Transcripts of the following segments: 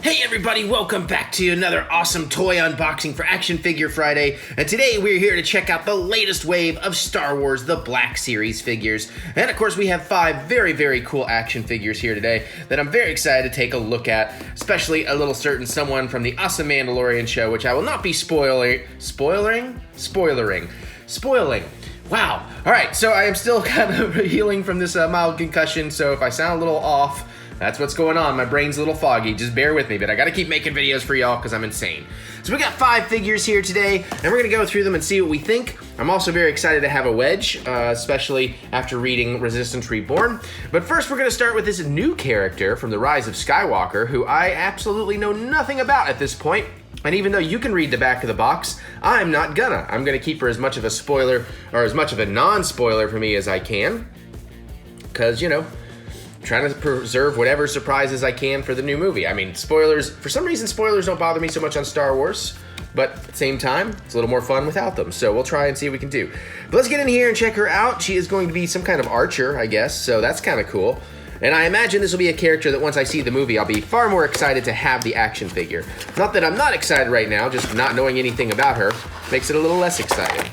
Hey everybody, welcome back to another awesome toy unboxing for Action Figure Friday. And today we're here to check out the latest wave of Star Wars The Black Series figures. And of course we have 5 very, very cool action figures here today that I'm very excited to take a look at, especially a little certain someone from the awesome Mandalorian show, which I will not be spoiling. Wow. All right, so I am still kind of healing from this mild concussion, so if I sound a little off, that's what's going on. My brain's a little foggy. Just bear with me, but I gotta keep making videos for y'all because I'm insane. So we got 5 figures here today, and we're gonna go through them and see what we think. I'm also very excited to have a Wedge, especially after reading Resistance Reborn. But first, we're gonna start with this new character from the Rise of Skywalker, who I absolutely know nothing about at this point. And even though you can read the back of the box, I'm not gonna. I'm gonna keep her as much of a spoiler, or as much of a non-spoiler for me as I can. Because, you know, trying to preserve whatever surprises I can for the new movie. I mean, spoilers, for some reason, spoilers don't bother me so much on Star Wars, but at the same time, it's a little more fun without them, so we'll try and see what we can do. But let's get in here and check her out. She is going to be some kind of archer, I guess, so that's kind of cool. And I imagine this will be a character that once I see the movie, I'll be far more excited to have the action figure. Not that I'm not excited right now, just not knowing anything about her makes it a little less exciting.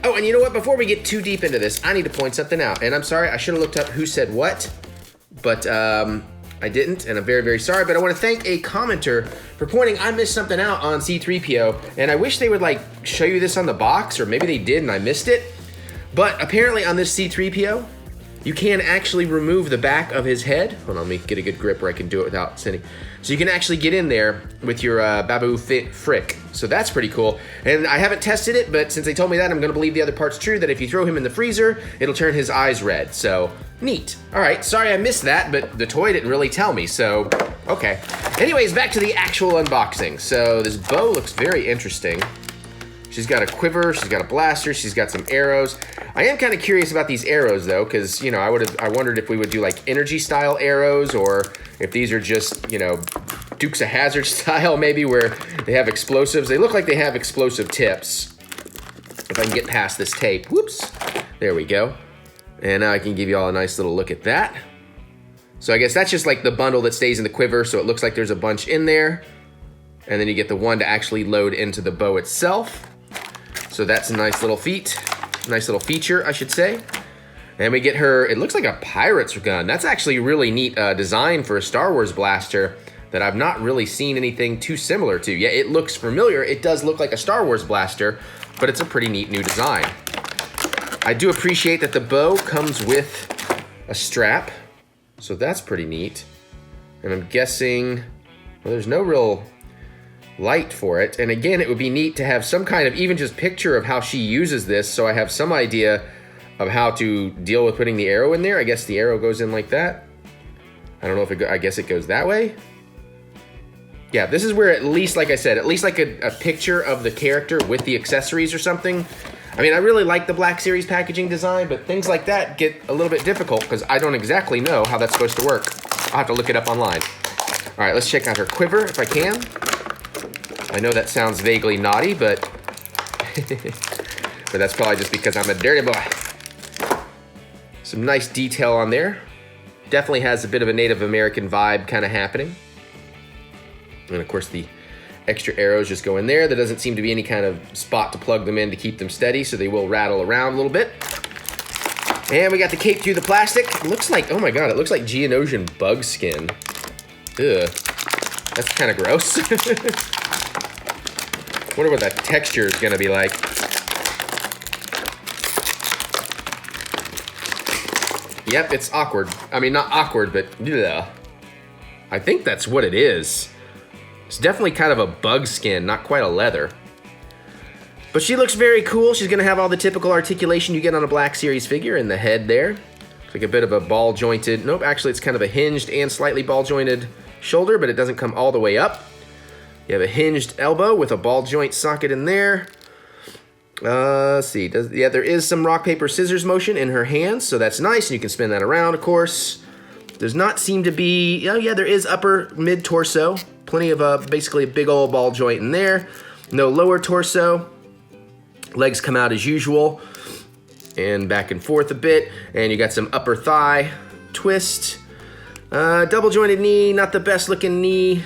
Oh, and you know what? Before we get too deep into this, I need to point something out. And I'm sorry, I should have looked up who said what. But I didn't, and I'm very, very sorry. But I want to thank a commenter for pointing I missed something out on C-3PO, and I wish they would like show you this on the box, or maybe they did and I missed it. But apparently on this C-3PO, you can actually remove the back of his head. Hold on, let me get a good grip where I can do it without sitting. So you can actually get in there with your Babu Frick. So that's pretty cool. And I haven't tested it, but since they told me that, I'm gonna believe the other part's true, that if you throw him in the freezer, it'll turn his eyes red. So, neat. All right, sorry I missed that, but the toy didn't really tell me, so okay. Anyways, back to the actual unboxing. So this bow looks very interesting. She's got a quiver, she's got a blaster, she's got some arrows. I am kind of curious about these arrows though, because, you know, I wondered if we would do like energy style arrows, or if these are just, you know, Dukes of Hazzard style maybe, where they have explosives. They look like they have explosive tips. If I can get past this tape, whoops, there we go. And now I can give you all a nice little look at that. So I guess that's just like the bundle that stays in the quiver, so it looks like there's a bunch in there. And then you get the one to actually load into the bow itself. So that's a nice little feature, I should say. And we get her, it looks like a pirate's gun. That's actually a really neat design for a Star Wars blaster that I've not really seen anything too similar to. Yeah, it looks familiar. It does look like a Star Wars blaster, but it's a pretty neat new design. I do appreciate that the bow comes with a strap, so that's pretty neat. And I'm guessing, well, there's no real light for it. And again, it would be neat to have some kind of even just picture of how she uses this, so I have some idea of how to deal with putting the arrow in there. I guess the arrow goes in like that. I don't know if I guess it goes that way. Yeah, this is where at least, like I said, at least like a picture of the character with the accessories or something. I mean, I really like the Black Series packaging design, but things like that get a little bit difficult because I don't exactly know how that's supposed to work. I'll have to look it up online. All right, let's check out her quiver if I can. I know that sounds vaguely naughty, but but that's probably just because I'm a dirty boy. Some nice detail on there. Definitely has a bit of a Native American vibe kind of happening. And of course the extra arrows just go in there. There doesn't seem to be any kind of spot to plug them in to keep them steady, so they will rattle around a little bit. And we got the cape through the plastic. It looks like, oh my god, it looks like Geonosian bug skin. Ugh, that's kind of gross. Wonder what that texture is gonna be like. Yep, it's awkward. I mean, not awkward, but ugh. I think that's what it is. It's definitely kind of a bug skin, not quite a leather. But she looks very cool. She's gonna have all the typical articulation you get on a Black Series figure in the head there. It's like a bit of a ball jointed, nope, actually it's kind of a hinged and slightly ball jointed shoulder, but it doesn't come all the way up. You have a hinged elbow with a ball joint socket in there. Let's see, there is some rock, paper, scissors motion in her hands, so that's nice, and you can spin that around, of course. Does not seem to be, oh yeah, there is upper mid torso. Plenty of basically a big old ball joint in there. No lower torso. Legs come out as usual. And back and forth a bit. And you got some upper thigh twist. Double jointed knee, not the best looking knee.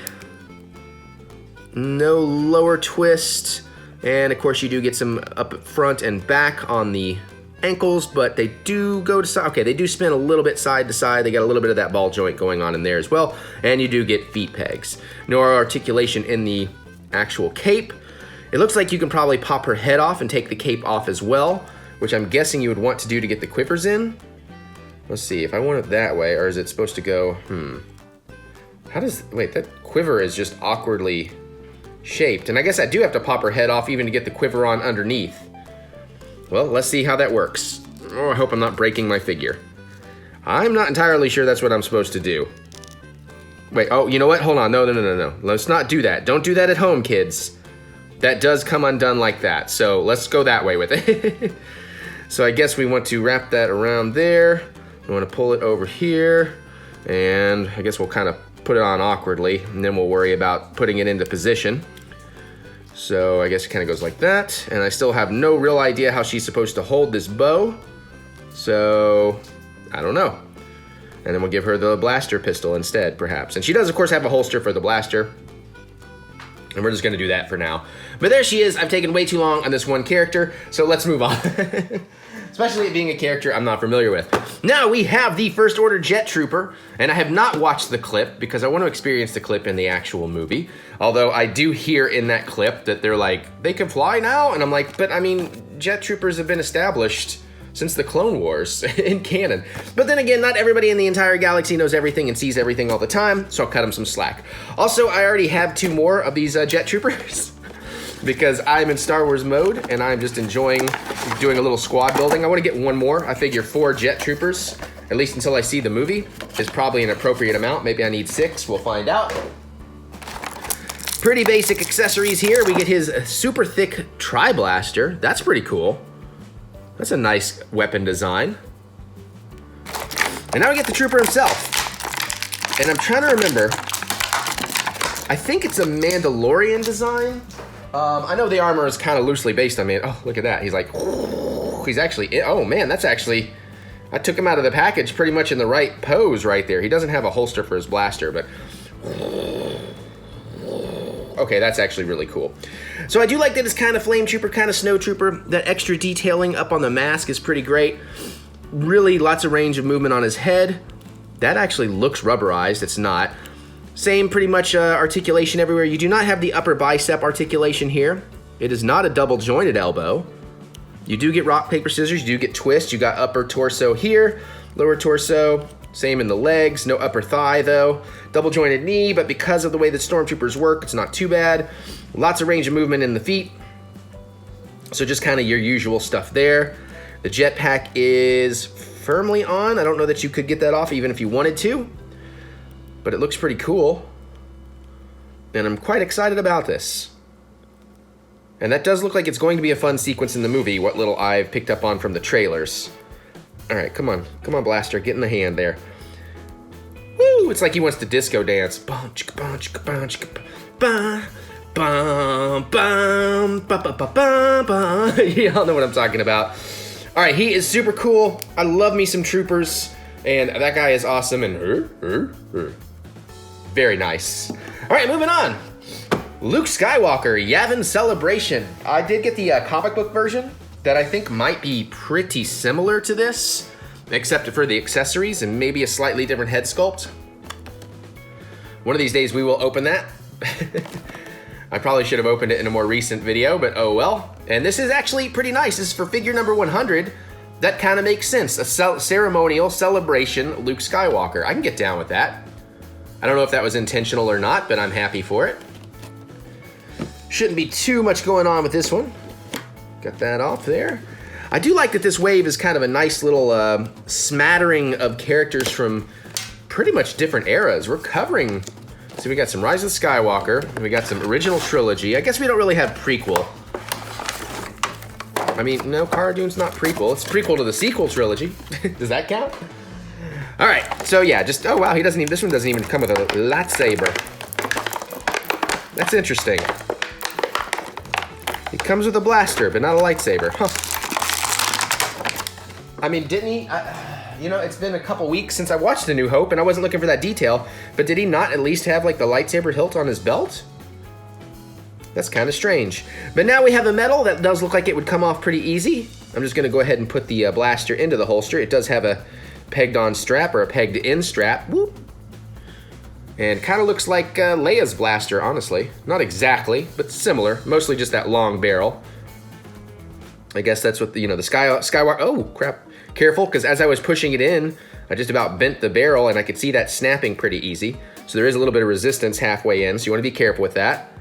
No lower twist. And of course you do get some up front and back on the ankles, but they do go to side. Okay, they do spin a little bit side to side. They got a little bit of that ball joint going on in there as well. And you do get feet pegs. No articulation in the actual cape. It looks like you can probably pop her head off and take the cape off as well, which I'm guessing you would want to do to get the quivers in. Let's see, if I want it that way, or is it supposed to go, How does, wait, that quiver is just awkwardly shaped. And I guess I do have to pop her head off even to get the quiver on underneath. Well, let's see how that works. Oh, I hope I'm not breaking my figure. I'm not entirely sure that's what I'm supposed to do. Wait, oh, you know what? Hold on, no. Let's not do that. Don't do that at home, kids. That does come undone like that. So let's go that way with it. So I guess we want to wrap that around there. We want to pull it over here. And I guess we'll kind of put it on awkwardly, and then we'll worry about putting it into position. So I guess it kind of goes like that, and I still have no real idea how she's supposed to hold this bow. So I don't know. And then we'll give her the blaster pistol instead, perhaps. And she does, of course, have a holster for the blaster. And we're just gonna do that for now. But there she is. I've taken way too long on this one character, so let's move on. Especially it being a character I'm not familiar with. Now we have the First Order Jet Trooper, and I have not watched the clip because I want to experience the clip in the actual movie. Although I do hear in that clip that they're like, they can fly now? And I'm like, but I mean, Jet Troopers have been established since the Clone Wars in canon. But then again, not everybody in the entire galaxy knows everything and sees everything all the time, so I'll cut them some slack. Also, I already have 2 more of these Jet Troopers because I'm in Star Wars mode and I'm just enjoying doing a little squad building. I want to get 1 more. I figure 4 Jet Troopers, at least until I see the movie, is probably an appropriate amount. Maybe I need 6, we'll find out. Pretty basic accessories here. We get his super thick tri-blaster. That's pretty cool. That's a nice weapon design. And now we get the trooper himself. And I'm trying to remember, I think it's a Mandalorian design. I know the armor is kind of loosely based on me. Oh, look at that. He's like, he's actually, oh man, that's actually, I took him out of the package pretty much in the right pose right there. He doesn't have a holster for his blaster, but okay, that's actually really cool. So I do like that it's kind of flame trooper, kind of snow trooper. That extra detailing up on the mask is pretty great. Really lots of range of movement on his head. That actually looks rubberized, it's not. Same pretty much articulation everywhere. You do not have the upper bicep articulation here. It is not a double jointed elbow. You do get rock, paper, scissors, you do get twist. You got upper torso here, lower torso. Same in the legs, no upper thigh though. Double jointed knee, but because of the way the stormtroopers work, it's not too bad. Lots of range of movement in the feet. So just kind of your usual stuff there. The jetpack is firmly on. I don't know that you could get that off even if you wanted to, but it looks pretty cool. And I'm quite excited about this. And that does look like it's going to be a fun sequence in the movie, what little I've picked up on from the trailers. All right, come on, Blaster, get in the hand there. Woo! It's like he wants to disco dance. Bum, chicka, bum, chicka, bum, chicka, bum, bum, bum, bum, bum, bum, bum. Y'all know what I'm talking about. All right, he is super cool. I love me some troopers, and that guy is awesome and very nice. All right, moving on. Luke Skywalker Yavin Celebration. I did get the comic book version that I think might be pretty similar to this, except for the accessories and maybe a slightly different head sculpt. One of these days we will open that. I probably should have opened it in a more recent video, but oh well. And this is actually pretty nice. This is for figure number 100. That kind of makes sense. A ceremonial celebration Luke Skywalker. I can get down with that. I don't know if that was intentional or not, but I'm happy for it. Shouldn't be too much going on with this one. Got that off there. I do like that this wave is kind of a nice little smattering of characters from pretty much different eras. We're covering, so we got some Rise of Skywalker, we got some original trilogy. I guess we don't really have prequel. I mean, no, Cara Dune's not prequel. It's prequel to the sequel trilogy. Does that count? All right, so yeah, just, oh wow, this one doesn't even come with a lightsaber. That's interesting. He comes with a blaster, but not a lightsaber. Huh. I mean, didn't he? You know, it's been a couple weeks since I watched A New Hope, and I wasn't looking for that detail, but did he not at least have, like, the lightsaber hilt on his belt? That's kind of strange. But now we have a metal that does look like it would come off pretty easy. I'm just gonna go ahead and put the blaster into the holster. It does have a pegged on strap or a pegged in strap. Whoop. And kind of looks like Leia's blaster, honestly. Not exactly, but similar. Mostly just that long barrel. I guess that's what the, you know, the Skywalker, oh crap. Careful, because as I was pushing it in, I just about bent the barrel and I could see that snapping pretty easy. So there is a little bit of resistance halfway in, so you want to be careful with that.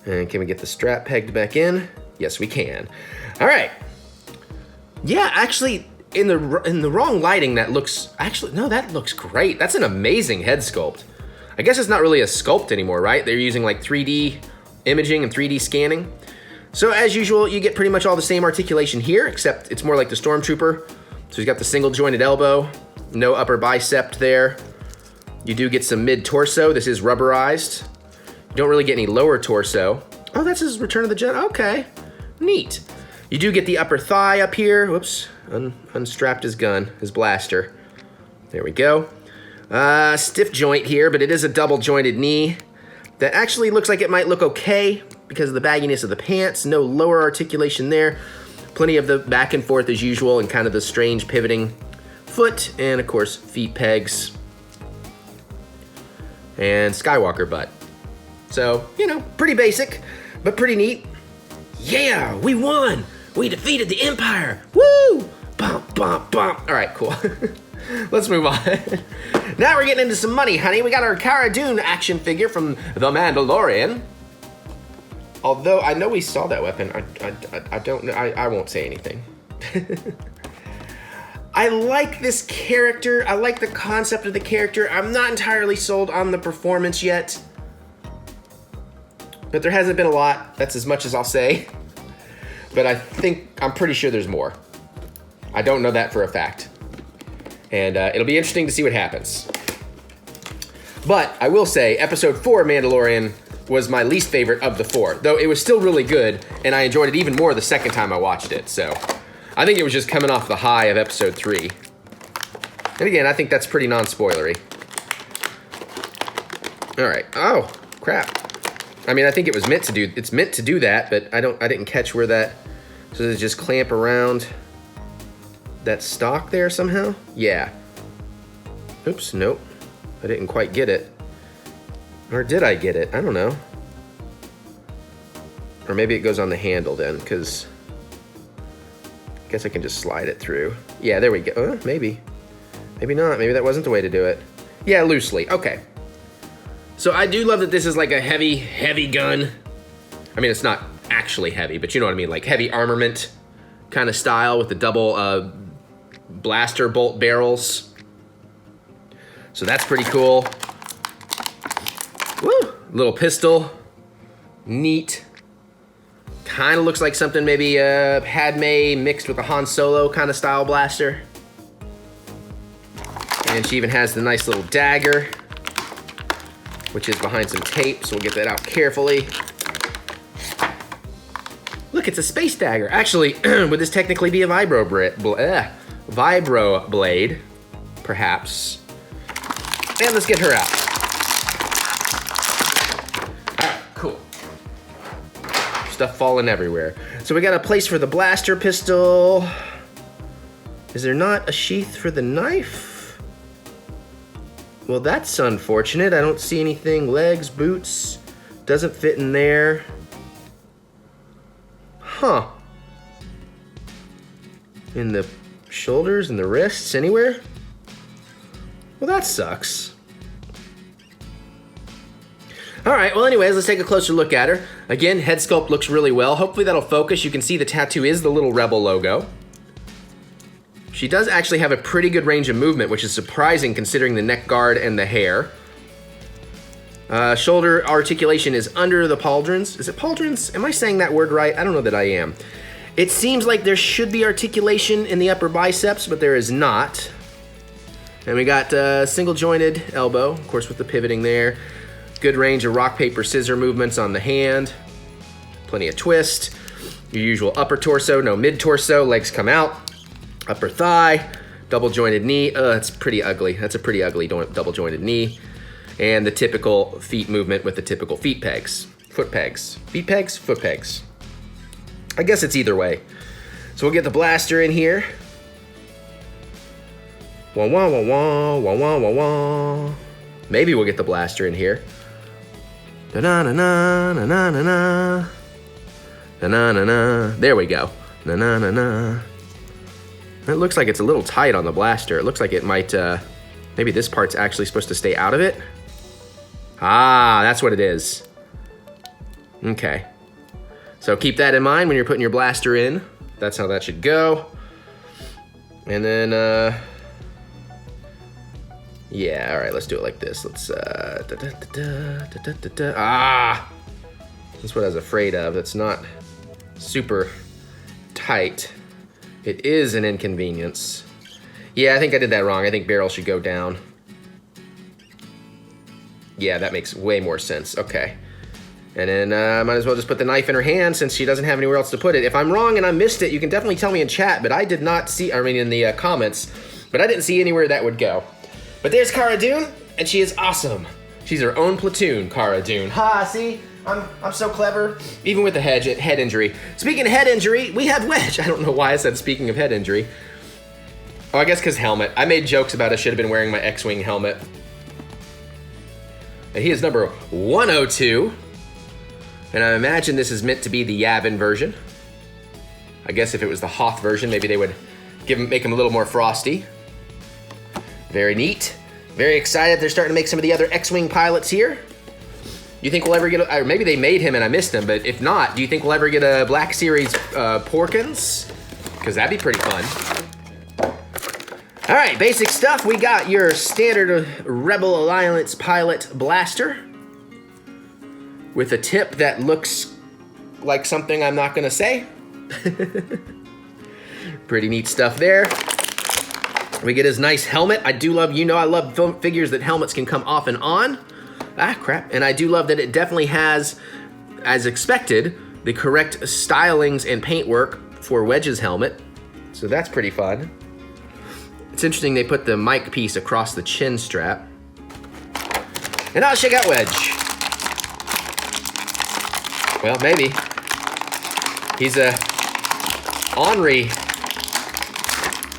And can we get the strap pegged back in? Yes, we can. All right. Yeah, actually, in the wrong lighting, that looks, actually, no, that looks great. That's an amazing head sculpt. I guess it's not really a sculpt anymore, right? They're using like 3D imaging and 3D scanning. So as usual, you get pretty much all the same articulation here, except it's more like the Stormtrooper. So he's got the single jointed elbow, no upper bicep there. You do get some mid-torso. This is rubberized. You don't really get any lower torso. Oh, that's his Return of the Jedi. Okay, neat. You do get the upper thigh up here. Whoops, unstrapped his gun, his blaster. There we go. Stiff joint here, but it is a double jointed knee. That actually looks like it might look okay because of the bagginess of the pants. No lower articulation there. Plenty of the back and forth as usual and kind of the strange pivoting foot. And of course, feet pegs. And Skywalker butt. So, you know, pretty basic, but pretty neat. Yeah, we won! We defeated the Empire! Woo! Bump, bump, bump. All right, cool. Let's move on. Now we're getting into some money, honey. We got our Cara Dune action figure from The Mandalorian. Although I know we saw that weapon, I don't know. I won't say anything. I like this character. I like the concept of the character. I'm not entirely sold on the performance yet. But there hasn't been a lot. That's as much as I'll say. But I'm pretty sure there's more. I don't know that for a fact. And it'll be interesting to see what happens. But I will say, episode 4 Mandalorian was my least favorite of the 4. Though it was still really good, and I enjoyed it even more the second time I watched it. So I think it was just coming off the high of episode 3. And again, I think that's pretty non-spoilery. All right. Oh, crap. I mean, I think it was meant to do, it's meant to do that, but I didn't catch where that, so does it just clamp around that stock there somehow? Yeah. Oops, nope. I didn't quite get it. Or did I get it? I don't know. Or maybe it goes on the handle then, because I guess I can just slide it through. Yeah, there we go. Maybe. Maybe not. Maybe that wasn't the way to do it. Yeah, loosely. Okay. So I do love that this is like a heavy, heavy gun. I mean, it's not actually heavy, but you know what I mean, like heavy armament kind of style with the double blaster bolt barrels. So that's pretty cool. Woo! Little pistol. Neat. Kind of looks like something maybe Padme mixed with a Han Solo kind of style blaster. And she even has the nice little dagger, which is behind some tape, so we'll get that out carefully. Look, it's a space dagger. Actually, would this technically be a vibro blade? Perhaps. And let's get her out. All right, cool. Stuff falling everywhere. So we got a place for the blaster pistol. Is there not a sheath for the knife? Well, that's unfortunate. I don't see anything. Legs, boots, doesn't fit in there. Huh. In the shoulders and the wrists, anywhere? Well, that sucks. All right, well, anyways, let's take a closer look at her. Again, head sculpt looks really well. Hopefully that'll focus. You can see the tattoo is the little Rebel logo. She does actually have a pretty good range of movement, which is surprising considering the neck guard and the hair. Shoulder articulation is under the pauldrons. Is it pauldrons? Am I saying that word right? I don't know that I am. It seems like there should be articulation in the upper biceps, but there is not. And we got single jointed elbow, of course with the pivoting there. Good range of rock, paper, scissor movements on the hand. Plenty of twist. Your usual upper torso, no mid torso, legs come out. Upper thigh, double jointed knee. That's pretty ugly. That's a pretty ugly double jointed knee. And the typical feet movement with the typical feet pegs. Foot pegs. Feet pegs? Foot pegs. I guess it's either way. So we'll get the blaster in here. Wah, wah, wah, wah, wah, wah, wah, wah. Maybe we'll get the blaster in here. Da-na-na-na, na-na-na-na. Na-na-na-na. There we go. Na-na-na-na. It looks like it's a little tight on the blaster. It looks like it might, maybe this part's actually supposed to stay out of it. Ah, that's what it is. Okay. So keep that in mind when you're putting your blaster in. That's how that should go. And then, yeah, all right, let's do it like this. Let's, ah! That's what I was afraid of. It's not super tight. It is an inconvenience. Yeah, I think I did that wrong. I think barrel should go down. Yeah, that makes way more sense. Okay. And then might as well just put the knife in her hand since she doesn't have anywhere else to put it. If I'm wrong and I missed it, you can definitely tell me in chat, but I did not see, I mean in the comments, but I didn't see anywhere that would go. But there's Cara Dune, and she is awesome. She's her own platoon, Cara Dune. Ha, see? I'm so clever, even with the head injury. Speaking of head injury, we have Wedge. I don't know why I said speaking of head injury. Oh, I guess because helmet. I made jokes about I should have been wearing my X-Wing helmet. And he is number 102. And I imagine this is meant to be the Yavin version. I guess if it was the Hoth version, maybe they would make him a little more frosty. Very neat. Very excited. They're starting to make some of the other X-Wing pilots here. Do you think we'll ever get or maybe they made him and I missed him, but if not, do you think we'll ever get a Black Series Porkins? Because that'd be pretty fun. All right, basic stuff. We got your standard Rebel Alliance pilot blaster with a tip that looks like something I'm not gonna say. Pretty neat stuff there. We get his nice helmet. I do love, you know, I love figures that helmets can come off and on. Ah, crap. And I do love that it definitely has, as expected, the correct stylings and paintwork for Wedge's helmet. So that's pretty fun. It's interesting they put the mic piece across the chin strap. And now let's check out Wedge. Well, maybe. He's a ornery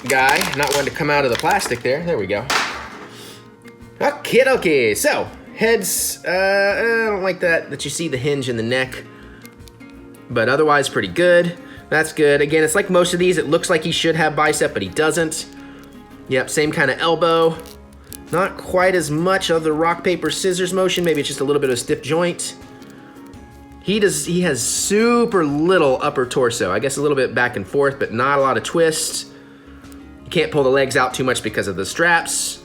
guy, not one to come out of the plastic there. There we go. Okay, so heads, I don't like that you see the hinge in the neck, but otherwise pretty good. That's good. Again, it's like most of these, it looks like he should have bicep, but he doesn't. Yep, same kind of elbow. Not quite as much of the rock, paper, scissors motion. Maybe it's just a little bit of a stiff joint. He has super little upper torso. I guess a little bit back and forth, but not a lot of twist. You can't pull the legs out too much because of the straps.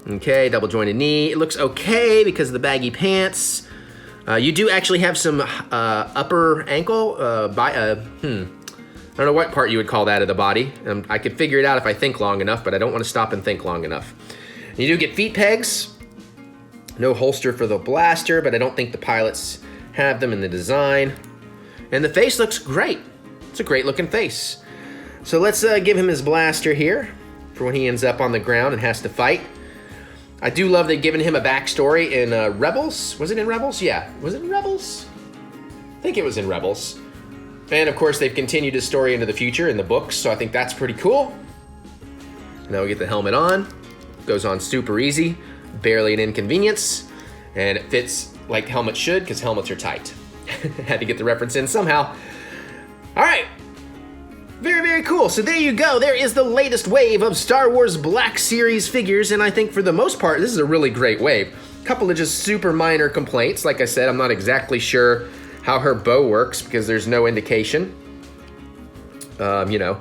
Okay, double jointed knee. It looks okay because of the baggy pants. You do actually have some upper ankle, I don't know what part you would call that of the body. I could figure it out if I think long enough, but I don't want to stop and think long enough. You do get feet pegs. No holster for the blaster, but I don't think the pilots have them in the design. And the face looks great. It's a great looking face. So let's give him his blaster here for when he ends up on the ground and has to fight. I do love they've given him a backstory in Rebels. Was it in Rebels? Yeah. Was it in Rebels? I think it was in Rebels. And of course, they've continued his story into the future in the books, so I think that's pretty cool. Now we get the helmet on. Goes on super easy, barely an inconvenience, and it fits like helmets should, because helmets are tight. Had to get the reference in somehow. All right. Very, very cool. So there you go. There is the latest wave of Star Wars Black Series figures, and I think for the most part, this is a really great wave. A couple of just super minor complaints. Like I said, I'm not exactly sure how her bow works because there's no indication, you know,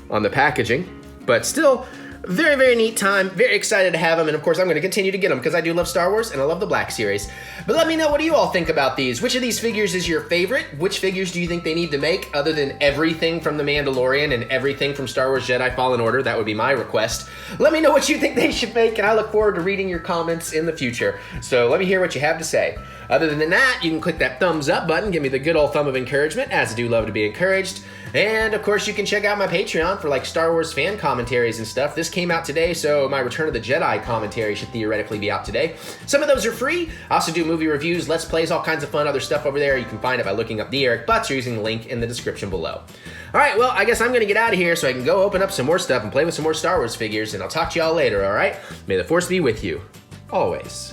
on the packaging. But still, very, very neat time. Very excited to have them. And of course, I'm going to continue to get them because I do love Star Wars and I love the Black Series. But let me know, what do you all think about these? Which of these figures is your favorite? Which figures do you think they need to make other than everything from The Mandalorian and everything from Star Wars Jedi Fallen Order? That would be my request. Let me know what you think they should make, and I look forward to reading your comments in the future. So let me hear what you have to say. Other than that, you can click that thumbs up button, give me the good old thumb of encouragement, as I do love to be encouraged. And of course, you can check out my Patreon for like Star Wars fan commentaries and stuff. This just came out today, so my Return of the Jedi commentary should theoretically be out today. Some of those are free. I also do movie reviews, Let's Plays, all kinds of fun other stuff over there. You can find it by looking up TheEricButts or using the link in the description below. All right, well, I guess I'm going to get out of here so I can go open up some more stuff and play with some more Star Wars figures, and I'll talk to y'all later, all right? May the Force be with you, always.